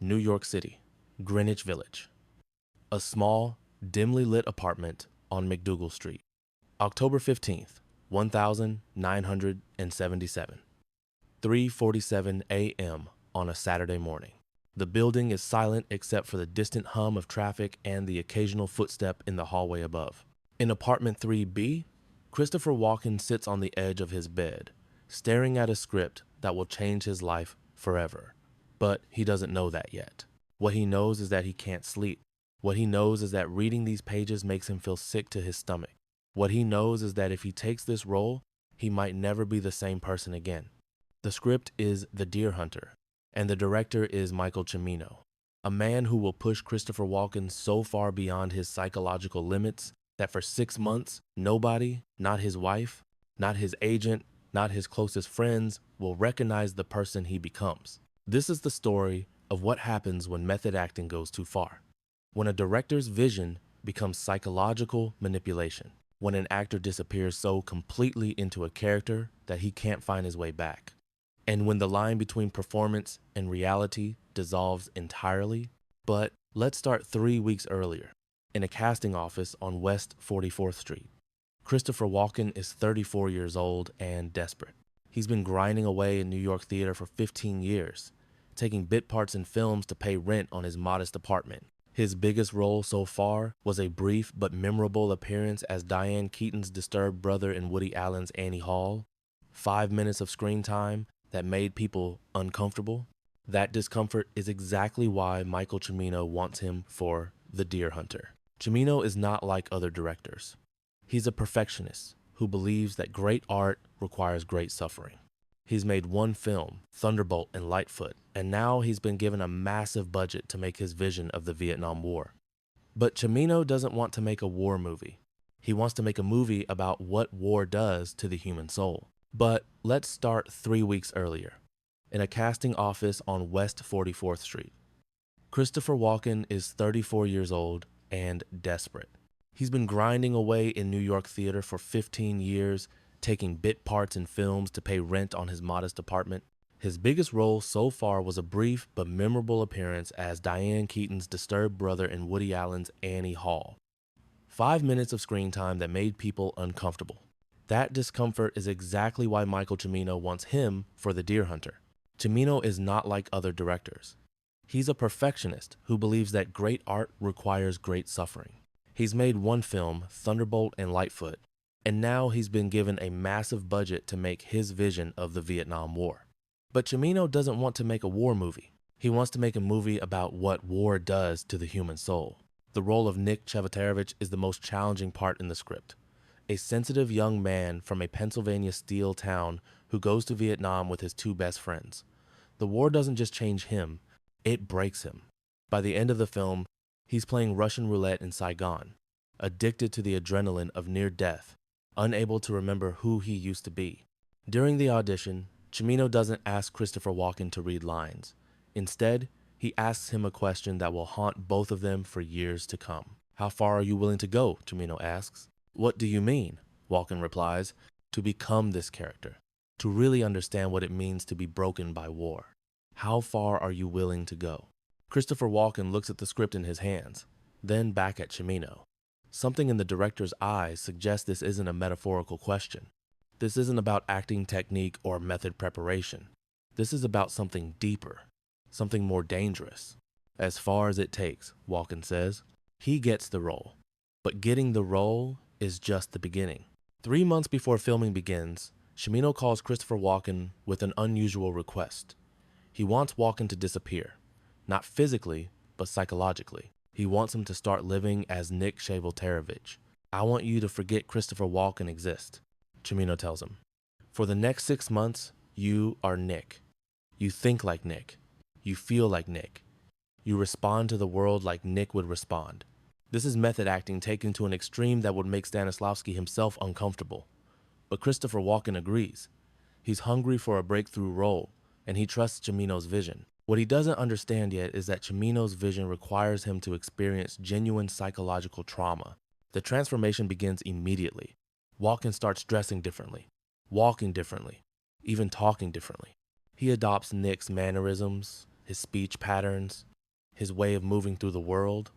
New York City, Greenwich Village. A small, dimly lit apartment on McDougal Street. October 15th, 1977. 3:47 a.m. on a Saturday morning. The building is silent except for the distant hum of traffic and the occasional footstep in the hallway above. In apartment 3B, Christopher Walken sits on the edge of his bed, staring at a script that will change his life forever. But he doesn't know that yet. What he knows is that he can't sleep. What he knows is that reading these pages makes him feel sick to his stomach. What he knows is that if he takes this role, he might never be the same person again. The script is The Deer Hunter, and the director is Michael Cimino, a man who will push Christopher Walken so far beyond his psychological limits that for 6 months, nobody, not his wife, not his agent, not his closest friends, will recognize the person he becomes. This is the story of what happens when method acting goes too far. When a director's vision becomes psychological manipulation. When an actor disappears so completely into a character that he can't find his way back. And when the line between performance and reality dissolves entirely. But let's start 3 weeks earlier, in a casting office on West 44th Street. Christopher Walken is 34 years old and desperate. He's been grinding away in New York theater for 15 years, taking bit parts in films to pay rent on his modest apartment. His biggest role so far was a brief but memorable appearance as Diane Keaton's disturbed brother in Woody Allen's Annie Hall. 5 minutes of screen time that made people uncomfortable. That discomfort is exactly why Michael Cimino wants him for The Deer Hunter. Cimino is not like other directors. He's a perfectionist who believes that great art requires great suffering. He's made one film, Thunderbolt and Lightfoot, and now he's been given a massive budget to make his vision of the Vietnam War. But Cimino doesn't want to make a war movie. He wants to make a movie about what war does to the human soul. But let's start 3 weeks earlier, in a casting office on West 44th Street. Christopher Walken is 34 years old and desperate. He's been grinding away in New York theater for 15 years, taking bit parts in films to pay rent on his modest apartment. His biggest role so far was a brief but memorable appearance as Diane Keaton's disturbed brother in Woody Allen's Annie Hall. 5 minutes of screen time that made people uncomfortable. That discomfort is exactly why Michael Cimino wants him for The Deer Hunter. Cimino is not like other directors. He's a perfectionist who believes that great art requires great suffering. He's made one film, Thunderbolt and Lightfoot, and now he's been given a massive budget to make his vision of the Vietnam War. But Cimino doesn't want to make a war movie. He wants to make a movie about what war does to the human soul. The role of Nick Chevotarovich is the most challenging part in the script. A sensitive young man from a Pennsylvania steel town who goes to Vietnam with his 2 best friends. The war doesn't just change him, it breaks him. By the end of the film, he's playing Russian roulette in Saigon, addicted to the adrenaline of near death, unable to remember who he used to be. During the audition, Cimino doesn't ask Christopher Walken to read lines. Instead, he asks him a question that will haunt both of them for years to come. "How far are you willing to go?" Cimino asks. "What do you mean?" Walken replies. "To become this character. To really understand what it means to be broken by war. How far are you willing to go?" Christopher Walken looks at the script in his hands, then back at Cimino. Something in the director's eyes suggests this isn't a metaphorical question. This isn't about acting technique or method preparation. This is about something deeper, something more dangerous. "As far as it takes," Walken says. He gets the role, but getting the role is just the beginning. 3 months before filming begins, Cimino calls Christopher Walken with an unusual request. He wants Walken to disappear, not physically, but psychologically. He wants him to start living as Nick Chevotarovich. "I want you to forget Christopher Walken exists," Cimino tells him. "For the next 6 months, you are Nick. You think like Nick. You feel like Nick. You respond to the world like Nick would respond." This is method acting taken to an extreme that would make Stanislavski himself uncomfortable. But Christopher Walken agrees. He's hungry for a breakthrough role, and he trusts Cimino's vision. What he doesn't understand yet is that Cimino's vision requires him to experience genuine psychological trauma. The transformation begins immediately. Walken starts dressing differently, walking differently, even talking differently. He adopts Nick's mannerisms, his speech patterns. his way of moving through the world.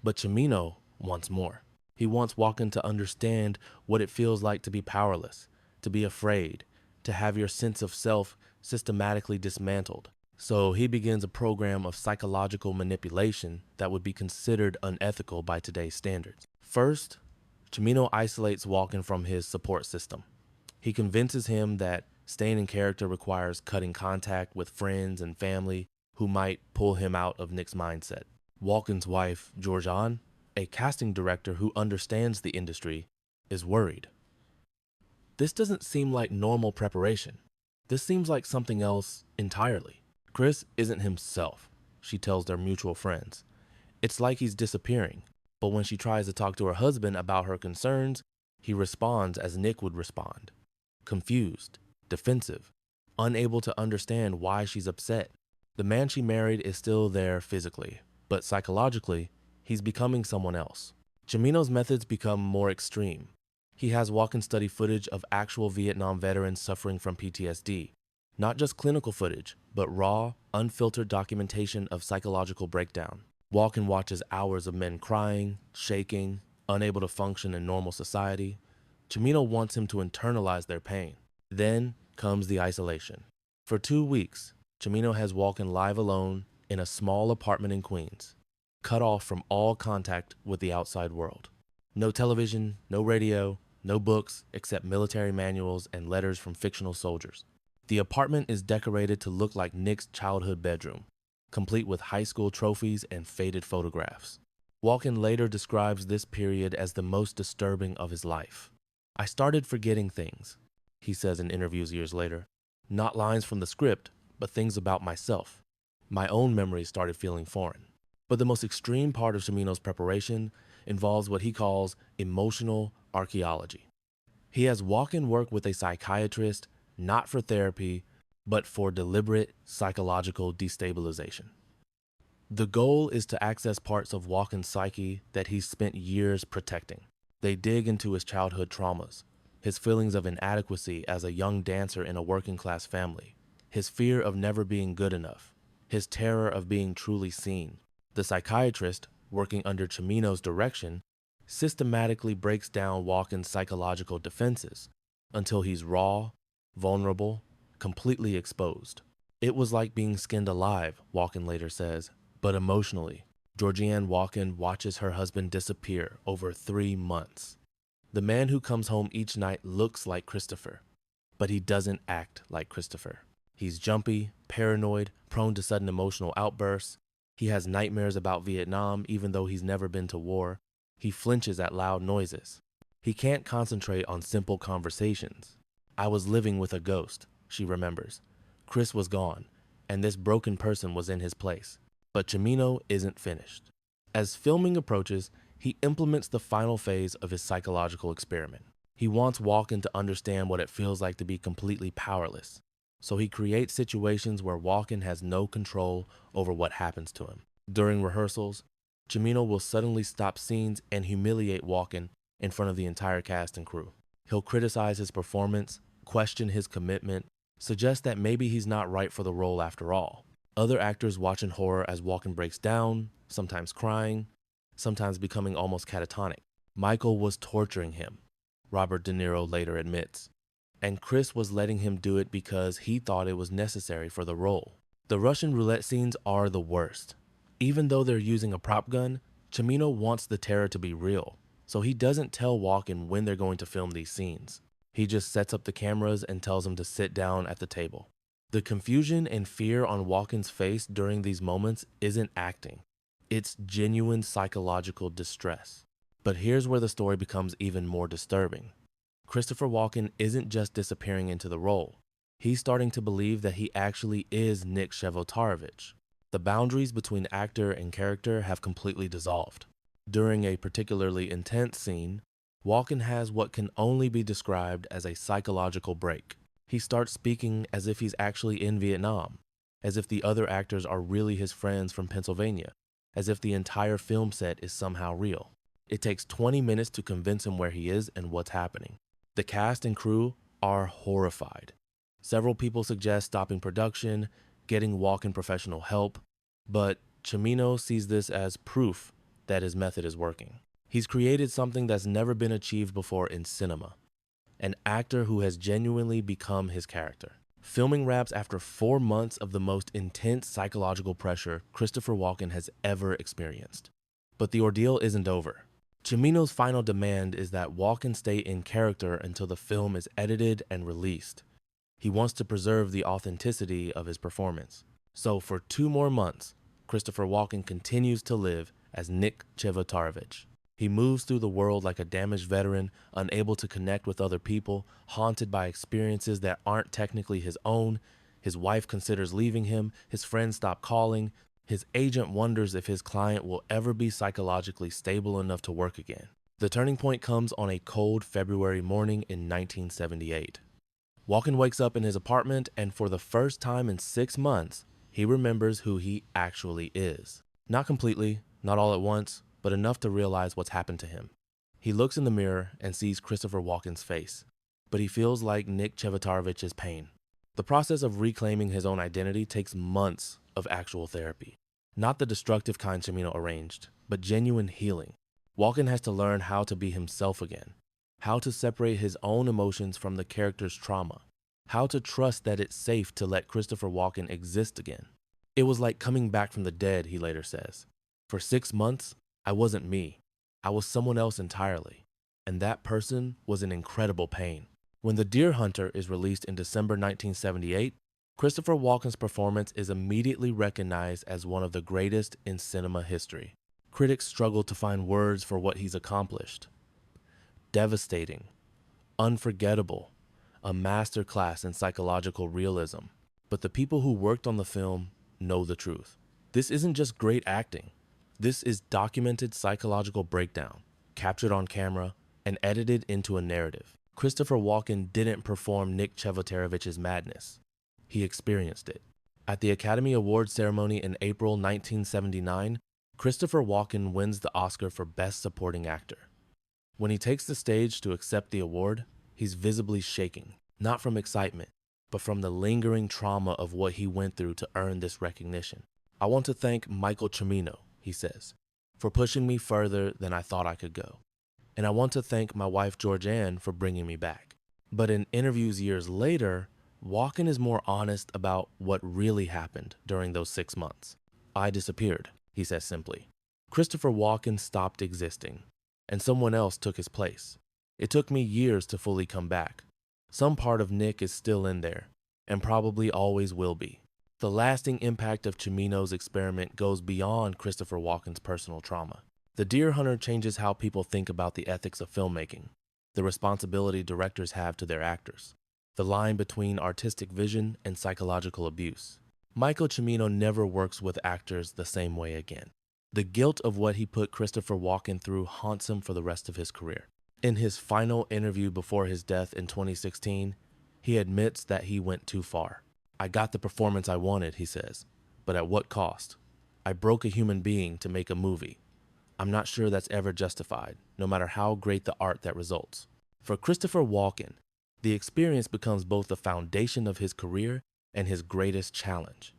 But Cimino wants more. He wants Walken to understand what it feels like to be powerless, to be afraid, to have your sense of self systematically dismantled. So he begins a program of psychological manipulation that would be considered unethical by today's standards. First, Cimino isolates Walken from his support system. He convinces him that staying in character requires cutting contact with friends and family who might pull him out of Nick's mindset. Walken's wife, Georgianne, a casting director who understands the industry, is worried. This doesn't seem like normal preparation. This seems like something else entirely. Chris isn't himself, she tells their mutual friends. It's like he's disappearing, but when she tries to talk to her husband about her concerns, he responds as Nick would respond. Confused, defensive, unable to understand why she's upset. The man she married is still there physically, but psychologically, he's becoming someone else. Cimino's methods become more extreme. He has Walken study footage of actual Vietnam veterans suffering from PTSD. Not just clinical footage, but raw, unfiltered documentation of psychological breakdown. Walken watches hours of men crying, shaking, unable to function in normal society. Cimino wants him to internalize their pain. Then comes the isolation. For 2 weeks, Cimino has Walken live alone in a small apartment in Queens, cut off from all contact with the outside world. No television, no radio, no books except military manuals and letters from fictional soldiers. The apartment is decorated to look like Nick's childhood bedroom, complete with high school trophies and faded photographs. Walken later describes this period as the most disturbing of his life. I started forgetting things, he says in interviews years later. Not lines from the script, but things about myself. My own memories started feeling foreign. But the most extreme part of Cimino's preparation involves what he calls emotional archaeology. He has Walken work with a psychiatrist, not for therapy, but for deliberate psychological destabilization. The goal is to access parts of Walken's psyche that he's spent years protecting. They dig into his childhood traumas, his feelings of inadequacy as a young dancer in a working-class family, his fear of never being good enough, his terror of being truly seen. The psychiatrist, working under Cimino's direction, systematically breaks down Walken's psychological defenses until he's raw, vulnerable, completely exposed. It was like being skinned alive, Walken later says, but emotionally, Georgianne Walken watches her husband disappear over 3 months. The man who comes home each night looks like Christopher, but he doesn't act like Christopher. He's jumpy, paranoid, prone to sudden emotional outbursts. He has nightmares about Vietnam even though he's never been to war. He flinches at loud noises. He can't concentrate on simple conversations. I was living with a ghost, she remembers. Chris was gone, and this broken person was in his place. But Cimino isn't finished. As filming approaches, he implements the final phase of his psychological experiment. He wants Walken to understand what it feels like to be completely powerless. So he creates situations where Walken has no control over what happens to him. During rehearsals, Cimino will suddenly stop scenes and humiliate Walken in front of the entire cast and crew. He'll criticize his performance, question his commitment, suggest that maybe he's not right for the role after all. Other actors watch in horror as Walken breaks down, sometimes crying, sometimes becoming almost catatonic. Michael was torturing him, Robert De Niro later admits, and Chris was letting him do it because he thought it was necessary for the role. The Russian roulette scenes are the worst. Even though they're using a prop gun, Cimino wants the terror to be real, so he doesn't tell Walken when they're going to film these scenes. He just sets up the cameras and tells him to sit down at the table. The confusion and fear on Walken's face during these moments isn't acting. It's genuine psychological distress. But here's where the story becomes even more disturbing. Christopher Walken isn't just disappearing into the role. He's starting to believe that he actually is Nick Shevotarovich. The boundaries between actor and character have completely dissolved. During a particularly intense scene, Walken has what can only be described as a psychological break. He starts speaking as if he's actually in Vietnam, as if the other actors are really his friends from Pennsylvania, as if the entire film set is somehow real. It takes 20 minutes to convince him where he is and what's happening. The cast and crew are horrified. Several people suggest stopping production, getting Walken professional help, but Cimino sees this as proof that his method is working. He's created something that's never been achieved before in cinema, an actor who has genuinely become his character. Filming wraps after 4 months of the most intense psychological pressure Christopher Walken has ever experienced. But the ordeal isn't over. Cimino's final demand is that Walken stay in character until the film is edited and released. He wants to preserve the authenticity of his performance. So for 2 more months, Christopher Walken continues to live as Nick Chevotarovich. He moves through the world like a damaged veteran, unable to connect with other people, haunted by experiences that aren't technically his own. His wife considers leaving him, his friends stop calling, his agent wonders if his client will ever be psychologically stable enough to work again. The turning point comes on a cold February morning in 1978. Walken wakes up in his apartment, and for the first time in 6 months, he remembers who he actually is. Not completely, not all at once, but enough to realize what's happened to him. He looks in the mirror and sees Christopher Walken's face, but he feels like Nick Chevotorovich's pain. The process of reclaiming his own identity takes months of actual therapy. Not the destructive kind Cimino arranged, but genuine healing. Walken has to learn how to be himself again, how to separate his own emotions from the character's trauma, how to trust that it's safe to let Christopher Walken exist again. It was like coming back from the dead, he later says. For 6 months, I wasn't me. I was someone else entirely. And that person was in incredible pain. When The Deer Hunter is released in December 1978, Christopher Walken's performance is immediately recognized as one of the greatest in cinema history. Critics struggle to find words for what he's accomplished. Devastating, unforgettable, a masterclass in psychological realism. But the people who worked on the film know the truth. This isn't just great acting. This is documented psychological breakdown, captured on camera, and edited into a narrative. Christopher Walken didn't perform Nick Chevotorovich's madness. He experienced it. At the Academy Awards ceremony in April 1979, Christopher Walken wins the Oscar for Best Supporting Actor. When he takes the stage to accept the award, he's visibly shaking, not from excitement, but from the lingering trauma of what he went through to earn this recognition. I want to thank Michael Cimino, he says, for pushing me further than I thought I could go. And I want to thank my wife Georgianne for bringing me back. But in interviews years later, Walken is more honest about what really happened during those 6 months. I disappeared, he says simply. Christopher Walken stopped existing, and someone else took his place. It took me years to fully come back. Some part of Nick is still in there, and probably always will be. The lasting impact of Cimino's experiment goes beyond Christopher Walken's personal trauma. The Deer Hunter changes how people think about the ethics of filmmaking, the responsibility directors have to their actors, the line between artistic vision and psychological abuse. Michael Cimino never works with actors the same way again. The guilt of what he put Christopher Walken through haunts him for the rest of his career. In his final interview before his death in 2016, he admits that he went too far. I got the performance I wanted, he says, but at what cost? I broke a human being to make a movie. I'm not sure that's ever justified, no matter how great the art that results. For Christopher Walken, the experience becomes both the foundation of his career and his greatest challenge.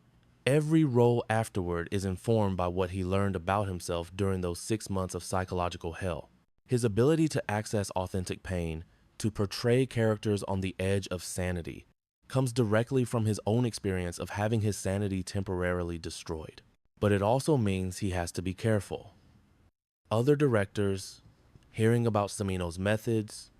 Every role afterward is informed by what he learned about himself during those 6 months of psychological hell. His ability to access authentic pain, to portray characters on the edge of sanity, comes directly from his own experience of having his sanity temporarily destroyed. But it also means he has to be careful. Other directors, hearing about Cimino's methods,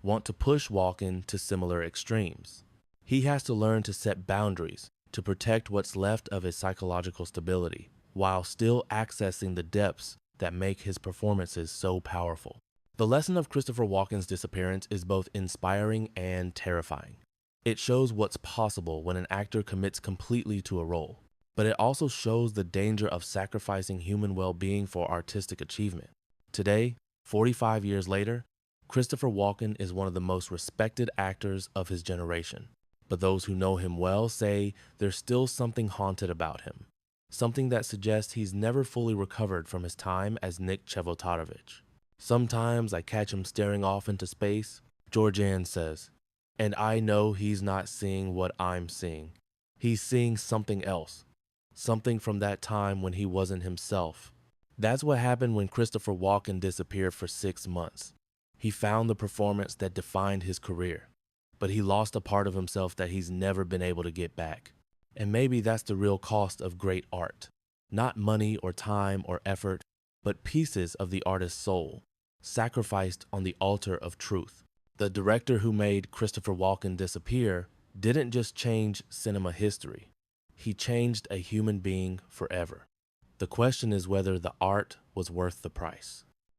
want to push Walken to similar extremes. He has to learn to set boundaries to protect what's left of his psychological stability, while still accessing the depths that make his performances so powerful. The lesson of Christopher Walken's disappearance is both inspiring and terrifying. It shows what's possible when an actor commits completely to a role, but it also shows the danger of sacrificing human well-being for artistic achievement. Today, 45 years later, Christopher Walken is one of the most respected actors of his generation. But those who know him well say there's still something haunted about him, something that suggests he's never fully recovered from his time as Nick Chevotarovich. Sometimes I catch him staring off into space, Georgianne says, and I know he's not seeing what I'm seeing. He's seeing something else, something from that time when he wasn't himself. That's what happened when Christopher Walken disappeared for 6 months. He found the performance that defined his career, but he lost a part of himself that he's never been able to get back. And maybe that's the real cost of great art. Not money or time or effort, but pieces of the artist's soul, sacrificed on the altar of truth. The director who made Christopher Walken disappear didn't just change cinema history. He changed a human being forever. The question is whether the art was worth the price.